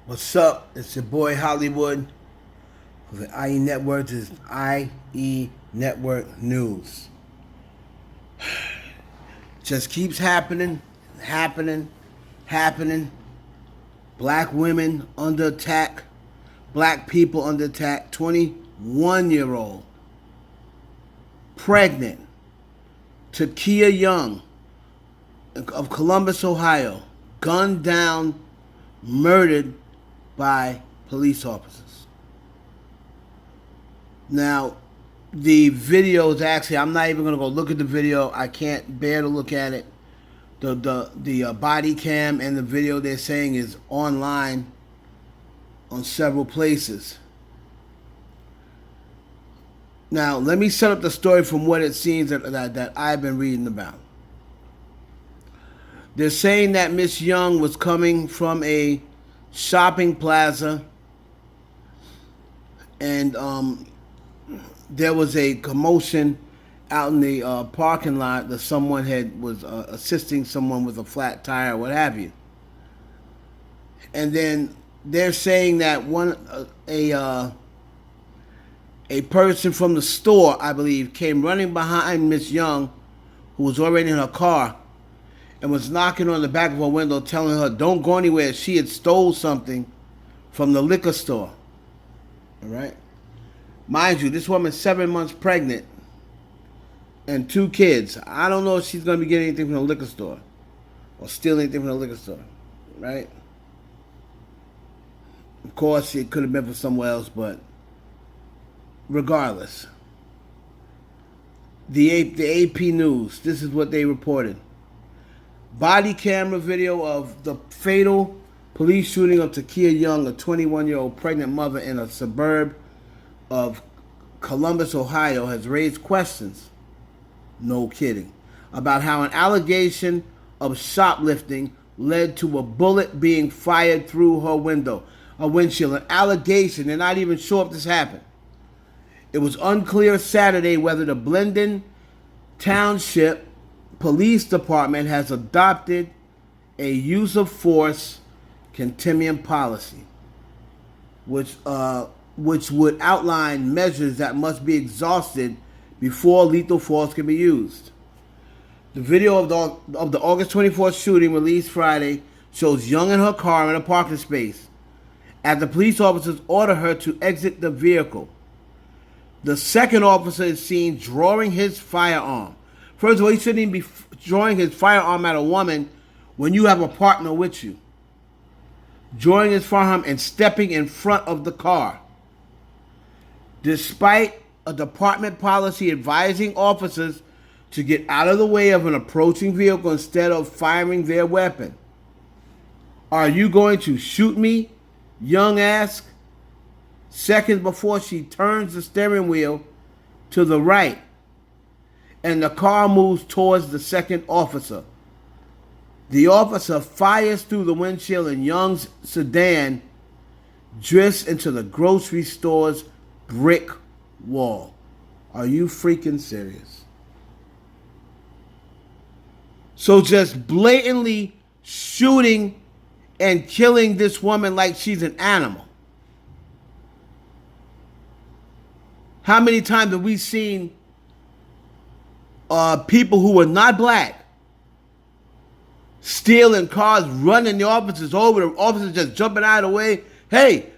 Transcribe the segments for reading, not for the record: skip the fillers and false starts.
What's up? It's your boy Hollywood for the IE Network. This is IE Network News. Just keeps happening. Black women under attack. Black people under attack. 21-year-old pregnant. Takia Young of Columbus, Ohio, gunned down, murdered by police officers. Now, the video is actually, I'm not even going to go look at the video. I can't bear to look at it. The body cam and the video they're saying is online on several places. Now, let me set up the story from what it seems that I've been reading about. They're saying that Miss Young was coming from a shopping plaza, and there was a commotion out in the parking lot that someone was assisting someone with a flat tire, or what have you. And then they're saying that a person from the store, I believe, came running behind Miss Young, who was already in her car, and was knocking on the back of her window, telling her, "Don't go anywhere." She had stole something from the liquor store. All right? Mind you, this woman's 7 months pregnant and 2 kids. I don't know if she's going to be getting anything from the liquor store or stealing anything from the liquor store. Right? Of course, it could have been for somewhere else, but regardless. The AP News, this is what they reported. Body camera video of the fatal police shooting of Takia Young, a 21-year-old pregnant mother in a suburb of Columbus, Ohio, has raised questions, no kidding, about how an allegation of shoplifting led to a bullet being fired through her windshield. An allegation, they're not even sure if this happened. It was unclear Saturday whether the Blendon Township Police Department has adopted a use of force containment policy, which would outline measures that must be exhausted before lethal force can be used. The video of the August 24th shooting, released Friday, shows Young in her car in a parking space as the police officers order her to exit the vehicle. The second officer is seen drawing his firearm. First of all, he shouldn't even be drawing his firearm at a woman when you have a partner with you. Drawing his firearm and stepping in front of the car. Despite a department policy advising officers to get out of the way of an approaching vehicle instead of firing their weapon. "Are you going to shoot me?" Young asked, seconds before she turns the steering wheel to the right, and the car moves towards the second officer. The officer fires through the windshield, and Young's sedan drifts into the grocery store's brick wall. Are you freaking serious? So just blatantly shooting and killing this woman like she's an animal. How many times have we seen people who were not black stealing cars, running the officers over, the officers just jumping out of the way, hey,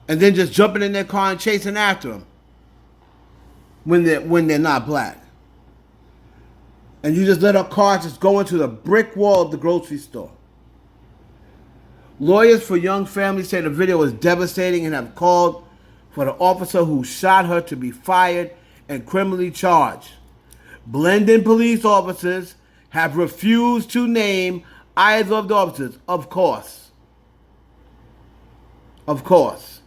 and then just jumping in their car and chasing after them when they're not black. And you just let a car just go into the brick wall of the grocery store. Lawyers for Young families say the video is devastating and have called for the officer who shot her to be fired and criminally charged. Blendon police officers have refused to name either of the officers, of course. Of course.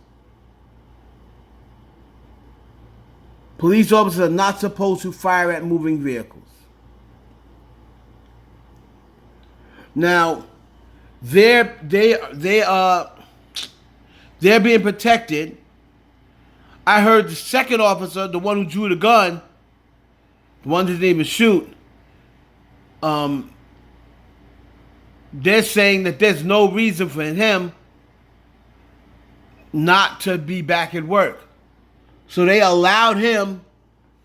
Police officers are not supposed to fire at moving vehicles. Now, they're being protected. I heard the second officer, the one who drew the gun, the one that didn't even shoot, they're saying that there's no reason for him not to be back at work. So they allowed him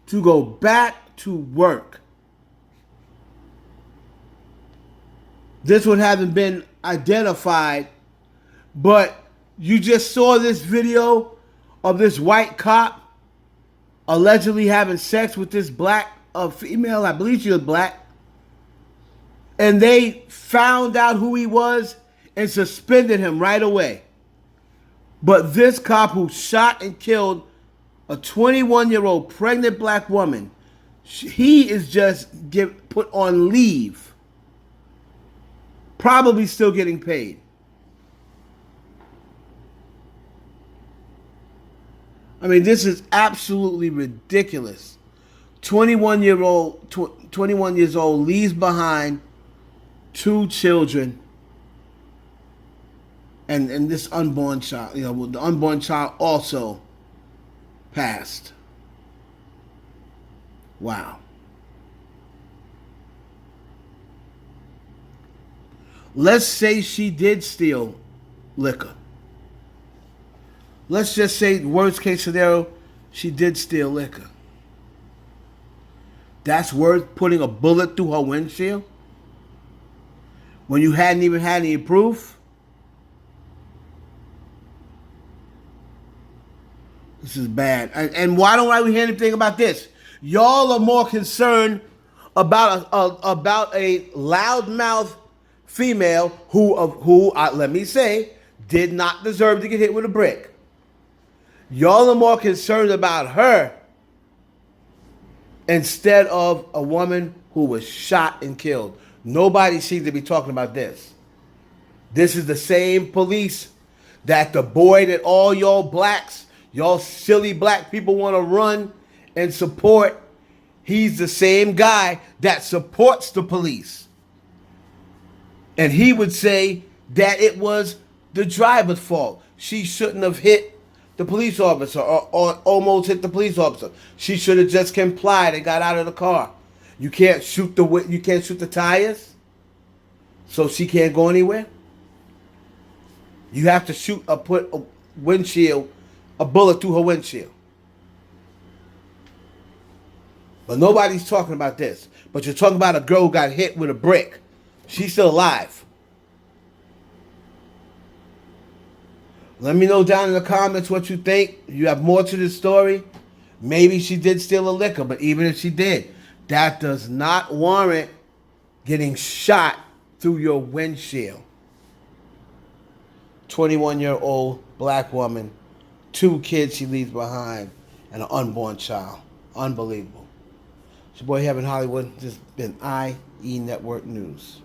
to go back to work. This one hasn't been identified, but you just saw this video of this white cop allegedly having sex with this black female. I believe she was black. And they found out who he was and suspended him right away. But this cop who shot and killed a 21-year-old pregnant black woman, he is just put on leave. Probably still getting paid. I mean, this is absolutely ridiculous. 21 years old leaves behind 2 children and this unborn child. You know, the unborn child also passed. Wow. Let's say she did steal liquor. Let's just say, worst case scenario, she did steal liquor. That's worth putting a bullet through her windshield? When you hadn't even had any proof? This is bad. And why don't I hear anything about this? Y'all are more concerned about a loudmouth female who let me say, did not deserve to get hit with a brick. Y'all are more concerned about her instead of a woman who was shot and killed. Nobody seems to be talking about this. This is the same police that the boy that all y'all blacks, y'all silly black people want to run and support. He's the same guy that supports the police. And he would say that it was the driver's fault. She shouldn't have hit the police officer or almost hit the police officer. She should have just complied and got out of the car. You can't shoot the tires, so she can't go anywhere. You have to put a bullet through her windshield. But nobody's talking about this. But you're talking about a girl who got hit with a brick. She's still alive. Let me know down in the comments what you think. You have more to this story. Maybe she did steal a liquor, but even if she did, that does not warrant getting shot through your windshield. 21-year-old black woman, 2 kids she leaves behind, and an unborn child. Unbelievable. It's your boy Heaven Hollywood. This has been IE Network News.